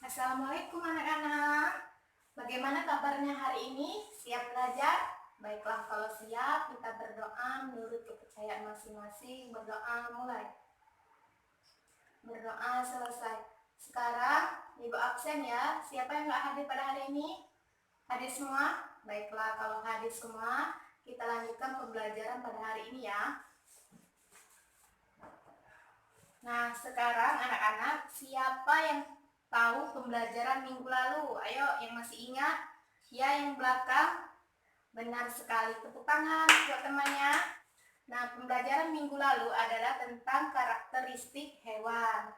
Assalamualaikum anak-anak. Bagaimana kabarnya hari ini? Siap belajar? Baiklah, kalau siap kita berdoa menurut kepercayaan masing-masing. Berdoa mulai. Berdoa selesai. Sekarang Ibu absen ya. Siapa yang nggak hadir pada hari ini? Hadir semua? Baiklah, kalau hadir semua, kita lanjutkan pembelajaran pada hari ini ya. Nah, sekarang anak-anak, siapa yang tahu pembelajaran minggu lalu? Ayo, yang masih ingat? Ya, yang belakang? Benar sekali. Tepuk tangan buat temannya. Nah, pembelajaran minggu lalu adalah tentang karakteristik hewan.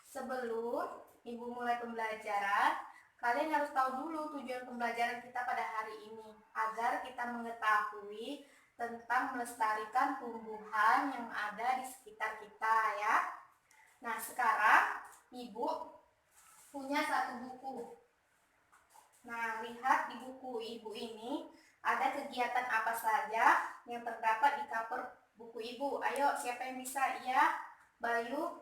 Sebelum Ibu mulai pembelajaran, kalian harus tahu dulu tujuan pembelajaran kita pada hari ini, agar kita mengetahui tentang melestarikan tumbuhan yang ada di sekitar kita ya. Nah, sekarang Ibu punya satu buku. Nah, lihat di buku Ibu ini ada kegiatan apa saja yang terdapat di cover buku Ibu. Ayo, siapa yang bisa? Iya, Bayu.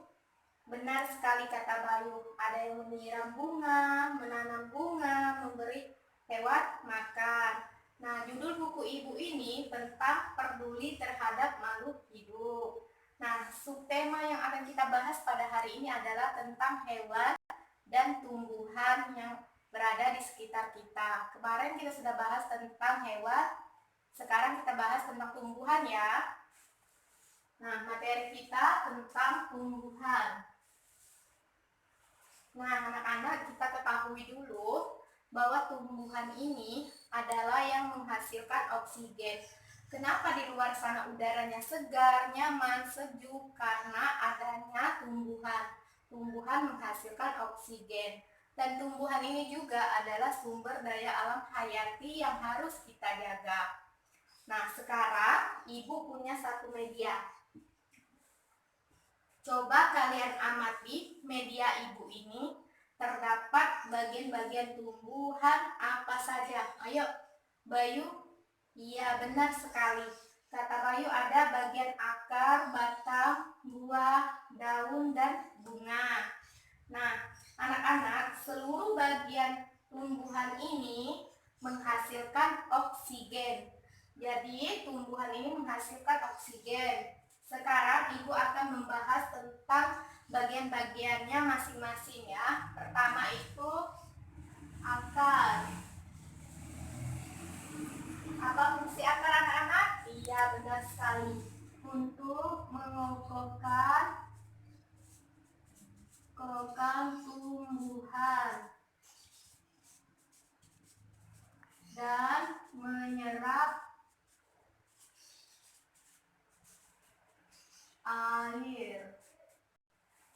Benar sekali kata Bayu. Ada yang menyiram bunga, menanam bunga, memberi hewan makan. Nah, judul buku Ibu ini tentang peduli terhadap makhluk hidup. Nah, subtema yang akan kita bahas pada hari ini adalah tentang hewan dan tumbuhan yang berada di sekitar kita. Kemarin kita sudah bahas tentang hewan, sekarang kita bahas tentang tumbuhan ya. Nah, materi kita tentang tumbuhan. Nah, anak-anak, kita ketahui dulu bahwa tumbuhan ini adalah yang menghasilkan oksigen. Kenapa di luar sana udaranya segar, nyaman, sejuk? Karena adanya tumbuhan. Tumbuhan menghasilkan oksigen. Dan tumbuhan ini juga adalah sumber daya alam hayati yang harus kita jaga. Nah, sekarang Ibu punya satu media. Coba kalian amati media Ibu ini, terdapat bagian-bagian tumbuhan apa saja. Ayo, Bayu. Iya, benar sekali. Kata Bayu ada bagian akar, batang, buah, daun, dan bunga. Nah, anak-anak, seluruh bagian tumbuhan ini menghasilkan oksigen. Jadi, tumbuhan ini menghasilkan oksigen. Sekarang Ibu akan membahas tentang bagian-bagiannya masing-masing ya. Pertama itu akar. Apa fungsi akar anak-anak? Iya, benar sekali. Untuk mengokohkan tumbuhan dan menyerap air.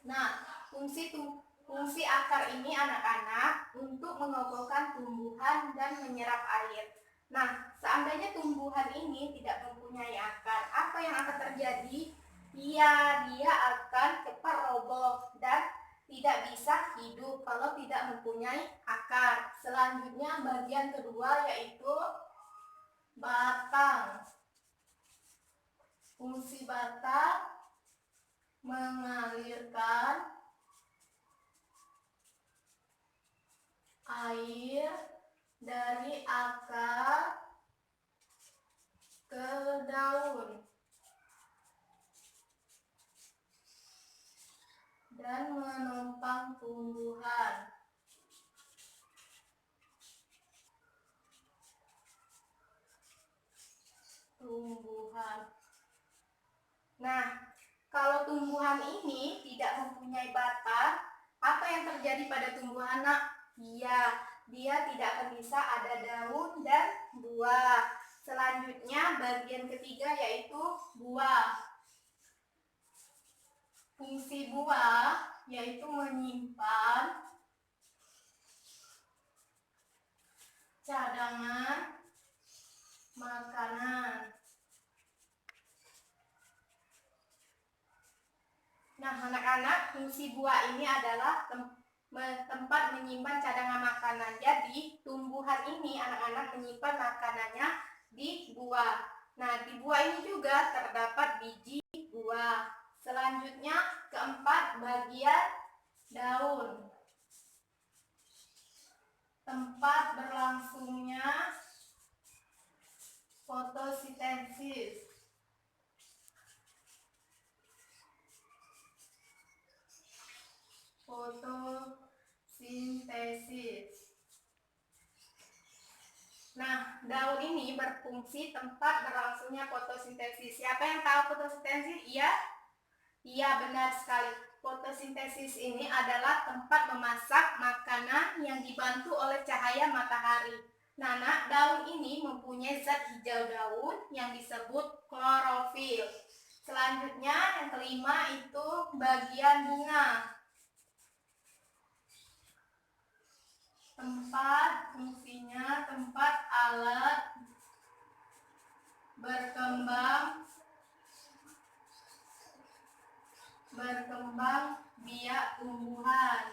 Nah, fungsi akar ini anak-anak untuk mengokohkan tumbuhan dan menyerap air. Nah, seandainya tumbuhan ini tidak mempunyai akar, apa yang akan terjadi? Iya, dia akan cepat roboh dan tidak bisa hidup kalau tidak mempunyai akar. Selanjutnya bagian kedua yaitu batang. Fungsi batang mengalirkan air dari akar ke daun dan menopang tumbuhan. Nah, kalau tumbuhan ini tidak mempunyai batang, apa yang terjadi pada tumbuhan anak? Iya, dia tidak akan bisa ada daun dan buah. Selanjutnya bagian ketiga yaitu buah. Fungsi buah yaitu menyimpan cadangan makanan. Nah, anak-anak, fungsi buah ini adalah tempat menyimpan cadangan makanan. Jadi, tumbuhan ini anak-anak menyimpan makanannya di buah. Nah, di buah ini juga terdapat biji buah. Selanjutnya, keempat, bagian daun. tempat berlangsungnya fotosintesis. Nah, daun ini berfungsi tempat berlangsungnya fotosintesis. Siapa yang tahu fotosintesis? Iya? Iya, benar sekali. Fotosintesis ini adalah tempat memasak makanan yang dibantu oleh cahaya matahari. Nah, daun ini mempunyai zat hijau daun yang disebut klorofil. Selanjutnya, yang kelima itu bagian bunga. Tempat fungsinya tempat alat berkembang biak tumbuhan.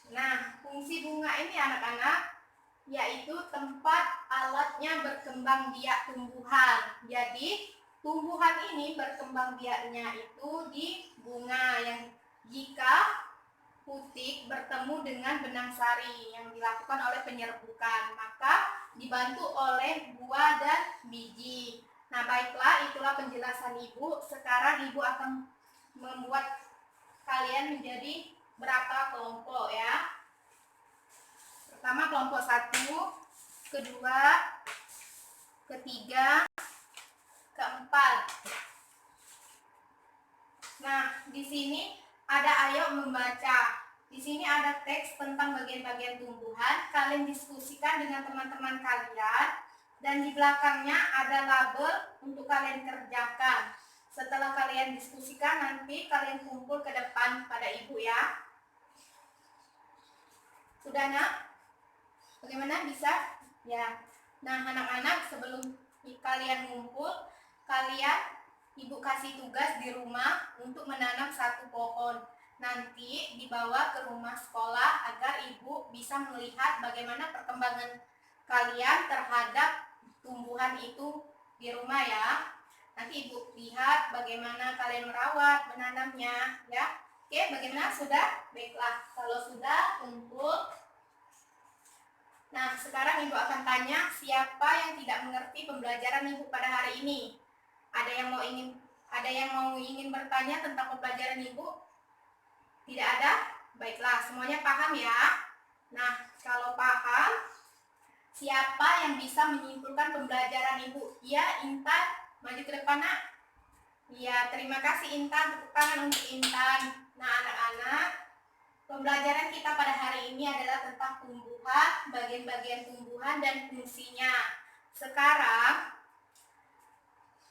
Nah, fungsi bunga ini anak-anak yaitu tempat alatnya berkembang biak tumbuhan. Jadi, tumbuhan ini berkembang biaknya itu di bunga yang jika putik bertemu dengan benang sari yang dilakukan oleh penyerbukan, maka dibantu oleh buah dan biji. Nah, baiklah, itulah penjelasan Ibu. Sekarang Ibu akan membuat kalian menjadi berapa kelompok ya. Pertama kelompok 1, kedua, ketiga, keempat. Nah, di sini ada ayo membaca. Di sini ada teks tentang bagian-bagian tumbuhan. Kalian diskusikan dengan teman-teman kalian. Dan di belakangnya ada label untuk kalian kerjakan. Setelah kalian diskusikan, nanti kalian kumpul ke depan pada Ibu ya. Sudah, Nak? Bagaimana, bisa? Ya. Nah, anak-anak, sebelum kalian ngumpul, Ibu kasih tugas di rumah untuk menanam satu pohon. Nanti dibawa ke rumah sekolah agar Ibu bisa melihat bagaimana perkembangan kalian terhadap tumbuhan itu di rumah ya. Nanti Ibu lihat bagaimana kalian merawat, menanamnya ya. Oke, bagaimana? Sudah? Baiklah, kalau sudah kumpul. Nah, sekarang Ibu akan tanya siapa yang tidak mengerti pembelajaran Ibu pada hari ini. Ada yang mau ingin bertanya tentang pembelajaran Ibu? Tidak ada? Baiklah, semuanya paham ya. Nah, kalau paham, siapa yang bisa menyimpulkan pembelajaran Ibu? Ya, Intan, maju ke depan, Nak. Ya, terima kasih Intan, tepuk tangan untuk Intan. Nah, anak-anak, pembelajaran kita pada hari ini adalah tentang tumbuhan, bagian-bagian tumbuhan dan fungsinya. Sekarang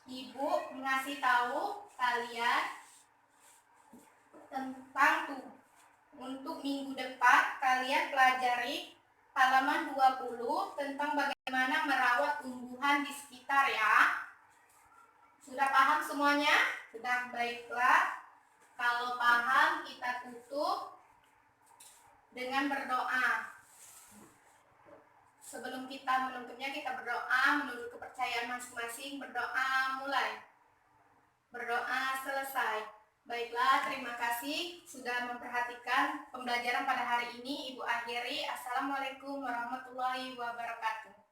Ibu mengasih tahu kalian tentang untuk minggu depan kalian pelajari halaman 20 tentang bagaimana merawat tumbuhan di sekitar ya. Sudah paham semuanya? Sudah, baiklah. Kalau paham, kita tutup dengan berdoa. Sebelum kita menutupnya, kita berdoa menurut kepercayaan masing-masing. Berdoa mulai. Berdoa selesai. Baiklah, terima kasih sudah memperhatikan pembelajaran pada hari ini. Ibu akhiri. Assalamualaikum warahmatullahi wabarakatuh.